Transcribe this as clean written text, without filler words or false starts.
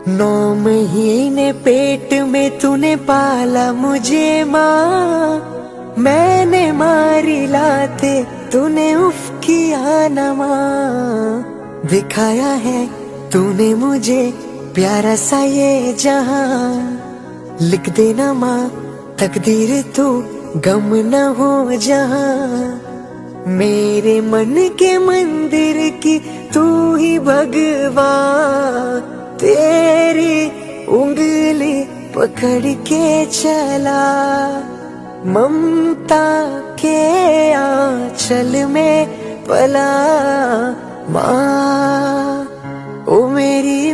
9 महीने पेट में तूने पाला मुझे माँ, मैंने मारी लाते तूने उफ किया न माँ। दिखाया है तूने मुझे प्यारा सा ये जहां, लिख देना माँ तकदीर तू गम न हो जहां। मेरे मन के मंदिर की तू ही भगवान, तेरी उंगली पकड़ के चला, ममता के आंचल में पला। माँ ओ मेरी